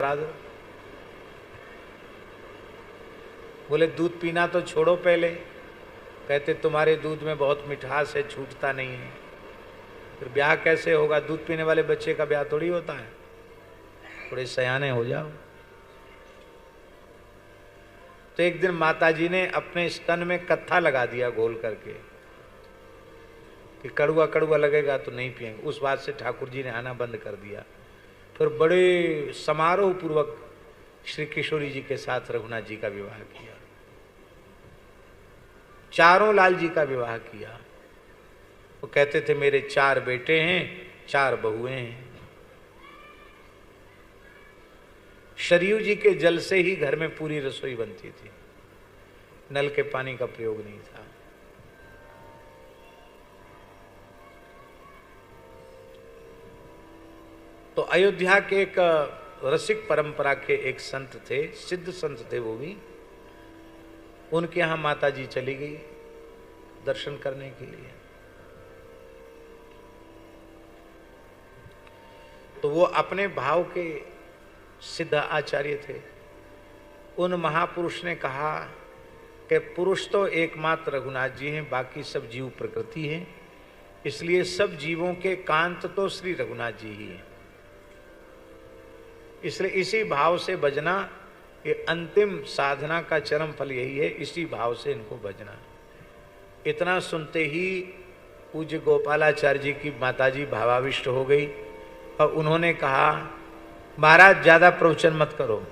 करा दो। बोले दूध पीना तो छोड़ो पहले, कहते तुम्हारे दूध में बहुत मिठास है, छूटता नहीं है। फिर ब्याह कैसे होगा? दूध पीने वाले बच्चे का ब्याह थोड़ी होता है, थोड़े सयाने हो जाओ। तो एक दिन माताजी ने अपने स्तन में कत्था लगा दिया घोल करके कि कड़ुआ कड़ुआ लगेगा तो नहीं पिएंगे। उस बात से ठाकुर जी ने आना बंद कर दिया। फिर बड़े समारोह पूर्वक श्री किशोरी जी के साथ रघुनाथ जी का विवाह किया, चारों लाल जी का विवाह किया। वो कहते थे मेरे 4 बेटे हैं, 4 बहुएं हैं। शरयू जी के जल से ही घर में पूरी रसोई बनती थी, नल के पानी का प्रयोग नहीं था। तो अयोध्या के एक रसिक परंपरा के एक संत थे, सिद्ध संत थे वो भी। उनके यहां माता जी चली गई दर्शन करने के लिए। तो वो अपने भाव के सिद्ध आचार्य थे। उन महापुरुष ने कहा कि पुरुष तो एकमात्र रघुनाथ जी हैं, बाकी सब जीव प्रकृति हैं, इसलिए सब जीवों के कांत तो श्री रघुनाथ जी ही हैं। इसलिए इसी भाव से भजना, ये अंतिम साधना का चरम फल यही है, इसी भाव से इनको भजना। इतना सुनते ही पूज्य गोपालाचार्य जी की माताजी भावाविष्ट हो गई और उन्होंने कहा महाराज ज्यादा प्रवचन मत करो,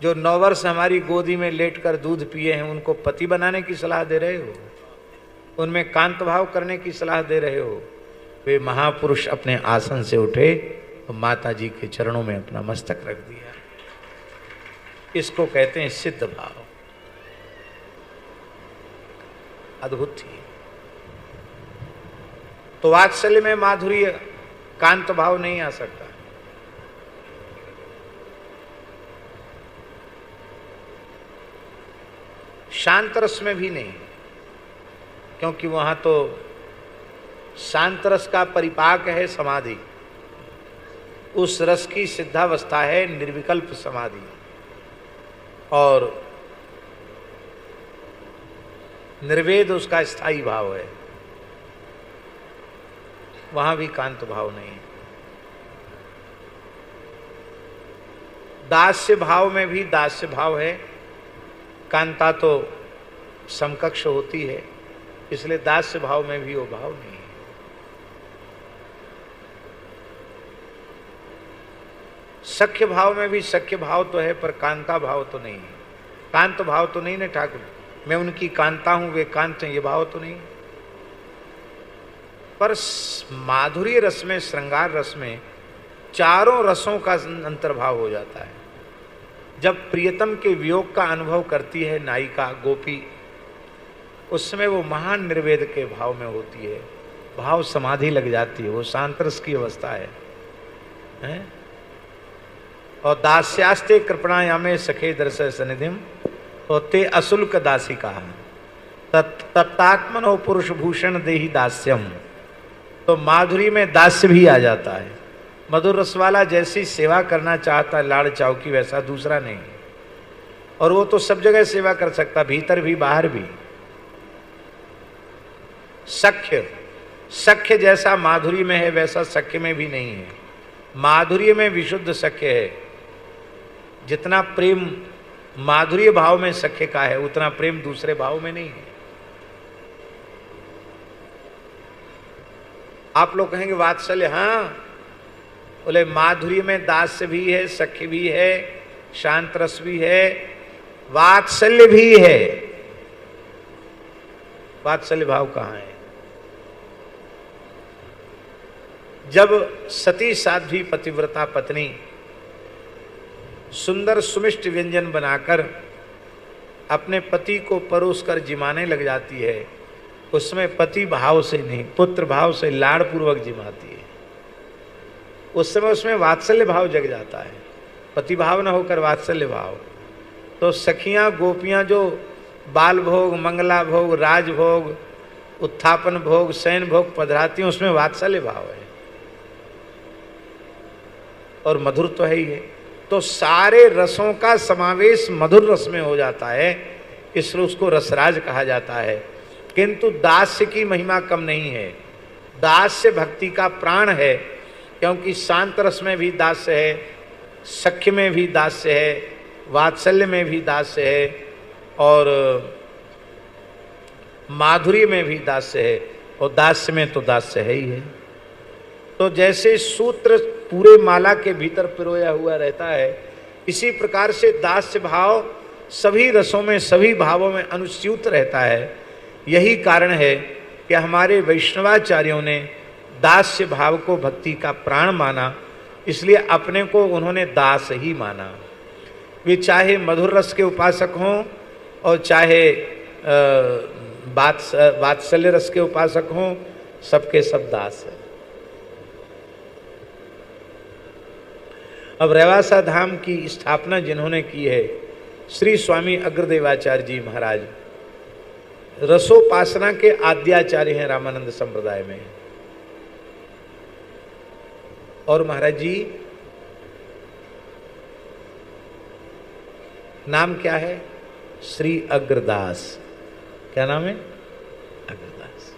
जो 9 वर्ष हमारी गोदी में लेटकर दूध पिए हैं उनको पति बनाने की सलाह दे रहे हो, उनमें कांत भाव करने की सलाह दे रहे हो। वे महापुरुष अपने आसन से उठे और माता जी के चरणों में अपना मस्तक रख दिया। इसको कहते हैं सिद्ध भाव। अद्भुत थी। तो वात्सल्य में माधुर्य, कांत भाव नहीं आ सकता। शांत रस में भी नहीं, क्योंकि वहां तो शांत रस का परिपाक है समाधि, उस रस की सिद्धावस्था है निर्विकल्प समाधि, और निर्वेद उसका स्थायी भाव है। वहां भी कांत भाव नहीं। दास्य भाव में भी दास्य भाव है, कांता तो समकक्ष होती है, इसलिए दास्य भाव में भी वो भाव नहीं है। सख्य भाव में भी सख्य भाव तो है, पर कांता भाव तो नहीं है। कांत भाव तो नहीं ना ठाकुर, मैं उनकी कांता हूं वे कांत हैं, ये भाव तो नहीं। पर माधुर्य रस में, श्रृंगार रस में चारों रसों का अंतर्भाव हो जाता है। जब प्रियतम के वियोग का अनुभव करती है नायिका गोपी, उस समय वो महान निर्वेद के भाव में होती है, भाव समाधि लग जाती है, वो शांत रस की अवस्था है? और दास्यास्ते कृपणायामे सखे दर्श सनिधिम होते असुल्क दासी कहा तत्तात्मनो पुरुष भूषण देहि दास्यम। तो माधुरी में दास्य भी आ जाता है। मधुर रस वाला जैसी सेवा करना चाहता है लाड़ चाव की, वैसा दूसरा नहीं। और वो तो सब जगह सेवा कर सकता, भीतर भी बाहर भी। सख्य, सख्य जैसा माधुरी में है वैसा सख्य में भी नहीं है। माधुर्य में विशुद्ध सख्य है। जितना प्रेम माधुर्य भाव में सख्य का है, उतना प्रेम दूसरे भाव में नहीं है। आप लोग कहेंगे वात्सल्य, हाँ, बोले माधुर्य में दास्य भी है, सख्य भी है, शांत रस भी है, वात्सल्य भी है। वात्सल्य भाव कहाँ है? जब सती साध्वी पतिव्रता पत्नी सुंदर सुमिष्ट व्यंजन बनाकर अपने पति को परोस कर जिमाने लग जाती है, उसमें पति भाव से नहीं, पुत्र भाव से लाड़ पूर्वक जिमाती है। उस समय उसमें वात्सल्य भाव जग जाता है, पति भाव न होकर वात्सल्य भाव। तो सखियां गोपियां जो बाल भोग, मंगला भोग, राज भोग, उत्थापन भोग, शयन भोग पधराती हैं, उसमें वात्सल्य भाव है। और मधुर तो है ही है, तो सारे रसों का समावेश मधुर रस में हो जाता है, इसलिए उसको रसराज कहा जाता है। किंतु दास्य की महिमा कम नहीं है, दास्य भक्ति का प्राण है, क्योंकि शांत रस में भी दास्य है, सख्य में भी दास्य है, वात्सल्य में भी दास्य है, और माधुर्य में भी दास्य है, और दास्य में तो दास्य है ही है। तो जैसे सूत्र पूरे माला के भीतर पिरोया हुआ रहता है, इसी प्रकार से दास्य भाव सभी रसों में, सभी भावों में अनुस्यूत रहता है। यही कारण है कि हमारे वैष्णवाचार्यों ने दास्य भाव को भक्ति का प्राण माना, इसलिए अपने को उन्होंने दास ही माना। वे चाहे मधुर रस के उपासक हों और चाहे वात्सल्य रस के उपासक हों, सबके सब दास है। अब रेवासा धाम की स्थापना जिन्होंने की है, श्री स्वामी अग्रदेवाचार्य जी महाराज रसोपासना के आद्याचार्य हैं रामानंद संप्रदाय में। और महाराज जी नाम क्या है? श्री अग्रदास। क्या नाम है? अग्रदास।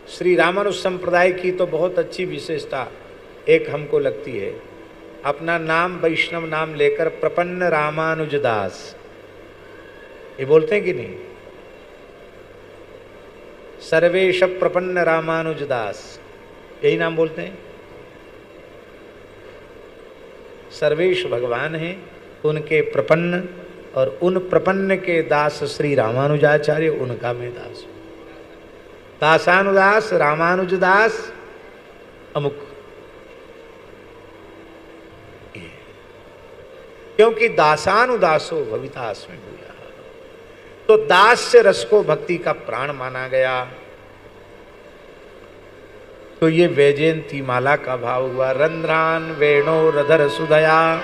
श्री रामानुज संप्रदाय की तो बहुत अच्छी विशेषता एक हमको लगती है, अपना नाम वैष्णव नाम लेकर प्रपन्न रामानुजदास, ये बोलते हैं कि नहीं? सर्वेश प्रपन्न रामानुजदास, यही नाम बोलते हैं। सर्वेश भगवान हैं, उनके प्रपन्न, और उन प्रपन्न के दास श्री रामानुजाचार्य, उनका मैं दास हूं। दासानुदास रामानुजदास अमुक, क्योंकि दासानुदासो भवितास्मि भूया, तो दास्य रस को भक्ति का प्राण माना गया। तो ये वैजयंती माला का भाव हुआ। रंध्रान वेणो रधर सुधया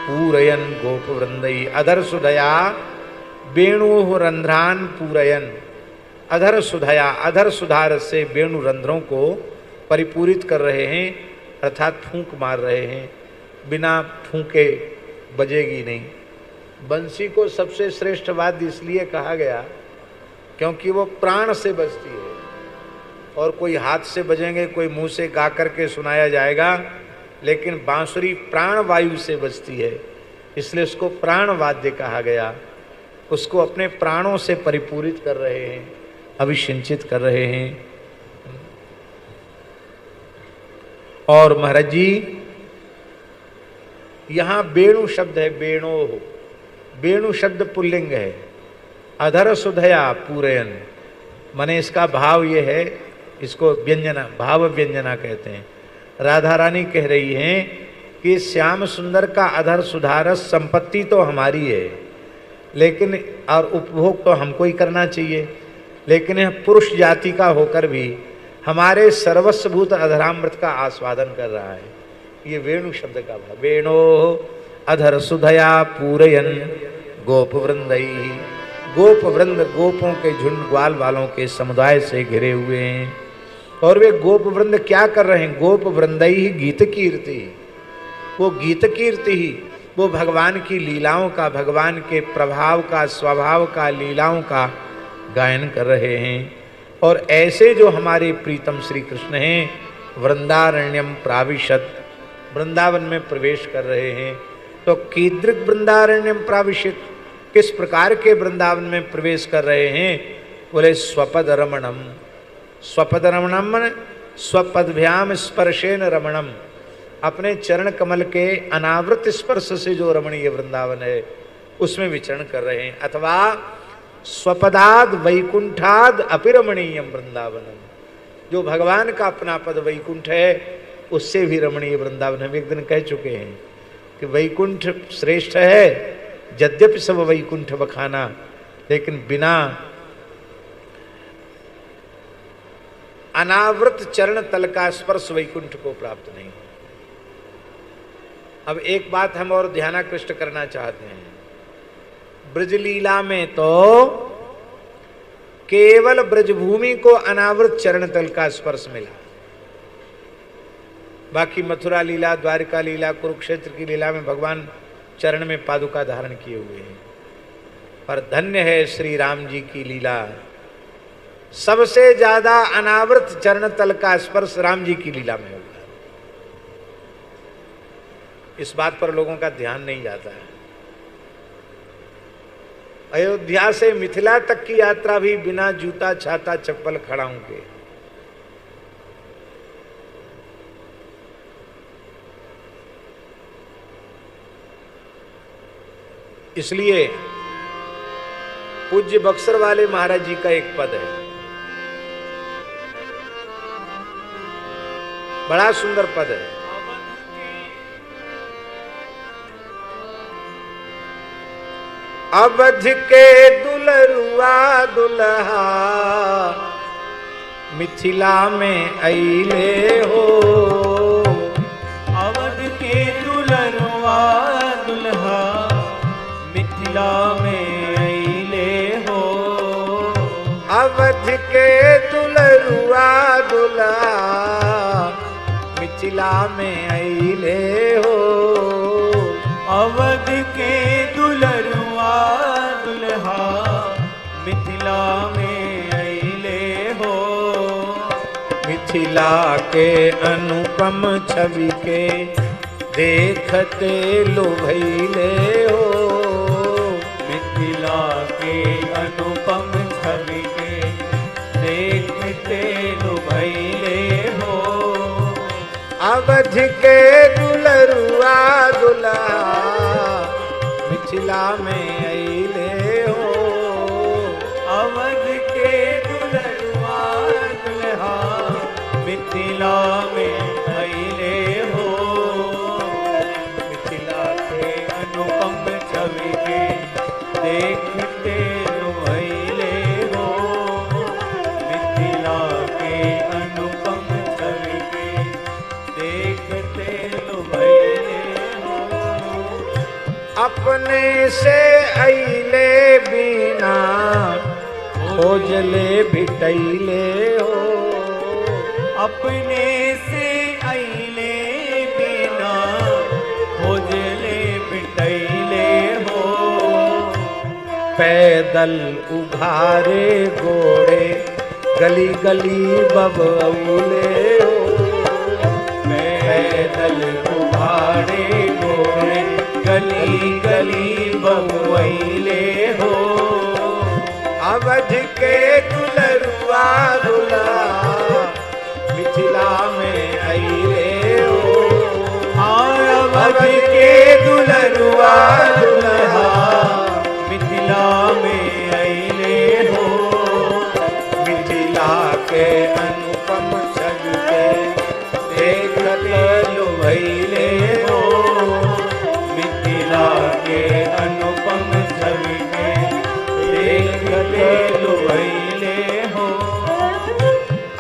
पूरयन गोप वृंदई, अधर सुधया वेणु रंध्रान पूरयन, अधर सुधया, अधर सुधार से वेणु रंध्रों को परिपूरित कर रहे हैं, अर्थात फूंक मार रहे हैं। बिना फूंके बजेगी नहीं। बंसी को सबसे श्रेष्ठ वाद्य इसलिए कहा गया क्योंकि वो प्राण से बजती है, और कोई हाथ से बजेंगे, कोई मुंह से गा करके सुनाया जाएगा, लेकिन बांसुरी प्राण वायु से बजती है, इसलिए उसको प्राण वाद्य कहा गया। उसको अपने प्राणों से परिपूरित कर रहे हैं, अभिषिंचित कर रहे हैं। और महाराज जी यहाँ वेणु शब्द है, वेणो, वेणु शब्द पुल्लिंग है। अधर सुधया पूरयन, माने इसका भाव ये है, इसको व्यंजना, भाव व्यंजना कहते हैं। राधा रानी कह रही हैं कि श्याम सुंदर का अधर सुधारस संपत्ति तो हमारी है, लेकिन और उपभोग तो हमको ही करना चाहिए, लेकिन यह पुरुष जाति का होकर भी हमारे सर्वस्वभूत अधरामृत का आस्वादन कर रहा है। ये वेणु शब्द का भाव। वेणो अधर सुधया पूरयन गोप वृंदई, गोप वृंद गोपों के झुंड, ग्वाल वालों के समुदाय से घिरे हुए हैं। और वे गोप वृंद क्या कर रहे हैं? गोप वृंदई ही गीत कीर्ति, वो गीत कीर्ति ही, वो भगवान की लीलाओं का, भगवान के प्रभाव का, स्वभाव का, लीलाओं का गायन कर रहे हैं। और ऐसे जो हमारे प्रीतम श्री कृष्ण हैं, वृंदारण्यम प्राविशत, वृंदावन में प्रवेश कर रहे हैं। तो कीदृक वृंदारण्यम प्राविशित, किस प्रकार के वृंदावन में प्रवेश कर रहे हैं? बोले स्वपद रमणम। स्वपद रमणम स्वपदभ्याम स्पर्शेन रमणम, अपने चरण कमल के अनावृत स्पर्श से जो रमणीय वृंदावन है उसमें विचरण कर रहे हैं। अथवा स्वपदाद वैकुंठाद अपिरमणीयम वृंदावनम, जो भगवान का अपना पद वैकुंठ है उससे भी रमणीय वृंदावन। हम एक दिन कह चुके हैं कि वैकुंठ श्रेष्ठ है, यद्यपि सब वैकुंठ बखाना, लेकिन बिना अनावृत चरण तल का स्पर्श वैकुंठ को प्राप्त नहीं। अब एक बात हम और ध्यानाकृष्ट करना चाहते हैं। ब्रजलीला में तो केवल ब्रजभूमि को अनावृत चरण तल का स्पर्श मिला, बाकी मथुरा लीला, द्वारिका लीला, कुरुक्षेत्र की लीला में भगवान चरण में पादुका धारण किए हुए हैं। पर धन्य है श्री राम जी की लीला, सबसे ज्यादा अनावृत चरण तल का स्पर्श राम जी की लीला में होगा। इस बात पर लोगों का ध्यान नहीं जाता है। अयोध्या से मिथिला तक की यात्रा भी बिना जूता छाता चप्पल खड़ाऊं के। इसलिए पूज्य बक्सर वाले महाराज जी का एक पद है, बड़ा सुंदर पद है। अवध के दुलरुआ दुल्हा मिथिला में अइले हो। अवध के दुलरुआ दुल्हा मिथिला में अइले हो। अवध के दुलरुआ दुल्हा मिथिला में अइले हो। अवध के दुलरुआ दुल्हा मिथिला में अइले हो। मिथिला के अनुपम छवि के देखते लुभैले हो। मिथिला के अनुपम छवि के देखते लुभैले हो। अवध के दुलरुआ दुल्हा मिथिला में अइले हो। अवध के दुलरुआ दुल्हा मिथिला में अइले हो। मिथिला के अनुपम छवि के देखते लुभैले हो। मिथिला के अनुपम छवि के देखते लुभैले हो। अपने से अइले बिना खोजले भिटैले हो। अपने से अइले बिना खोजले बिटैले हो। पैदल उघारे घोड़े गली गली बबौले हो। पैदल उघारे घोड़े गली गली बबुआइले हो। अवध के दुलरुआ दुल्हा मिथिला में अइले हो। अवध के दुलरुआ दुल्हा मिथिला में अइले हो। मिथिला के अनुपम छवि के देखत लुभैले हो। मिथिला के अनुपम छवि के देखते लुभैले हो।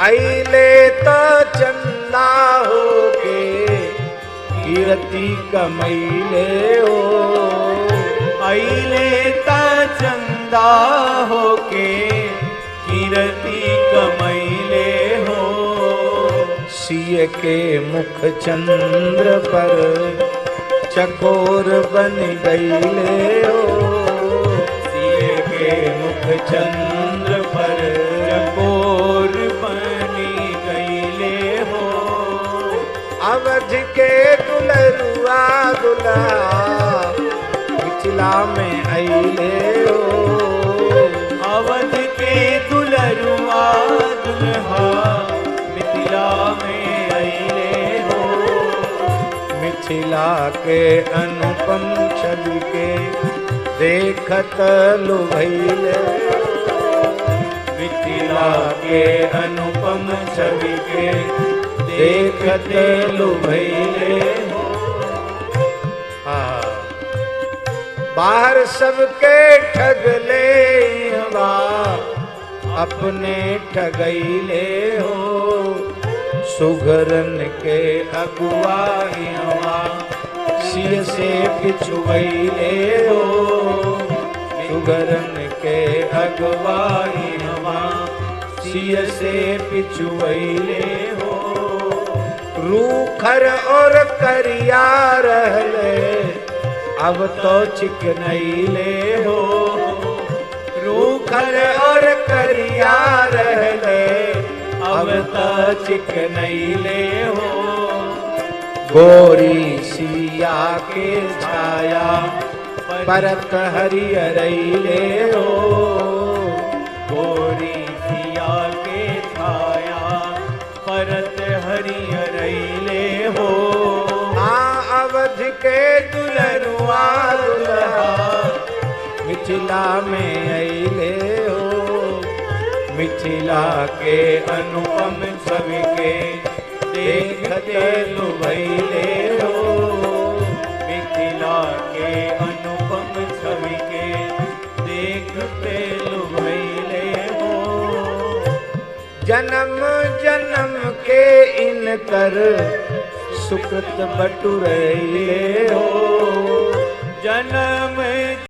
अइले तो चंदा होके कीर्ति कमैले हो। अइले ता चंदा होके कीर्ति कमैले हो। सिय के मुख चंद्र पर चकोर बन गईले हो। सिय के मुख चंद्र पर चकोर बनी गईले हो। अवध के दुलरुआ दुल्हा मिथिला में अइले हो। अवध के दुलरुआ दुल्हा मिथिला में अइले हो। मिथिला के अनुपम छवि के देखत लुभैले। मिथिला के अनुपम छवि के देखत लुभैले हो। हाँ, बाहर सबके ठगले हवा अपने ठगैले हो। सुघरन के अगुवाई हवा सिय से पिछुवैले हो। सुघरन के अगुवाई हवा सिय से पिछुवैले हो। रूखर और करिया रहले अब तो चिकनैले हो। रूखर और करिया रहले अब तो चिकनैले हो। गोरी सिया के छाया परत हरियरैले हो। गोरी सिया के छाया परत हरियरैले हो। अवध के दुलरुआ दुल्हा मिथिला में अइले हो। मिथिला के अनुपम छवि के देखते लुभैले हो। मिथिला के अनुपम छवि के देखते लुभैले हो। जन्म जन्म के इनकर सुकृत बटुरैले हो। जन्म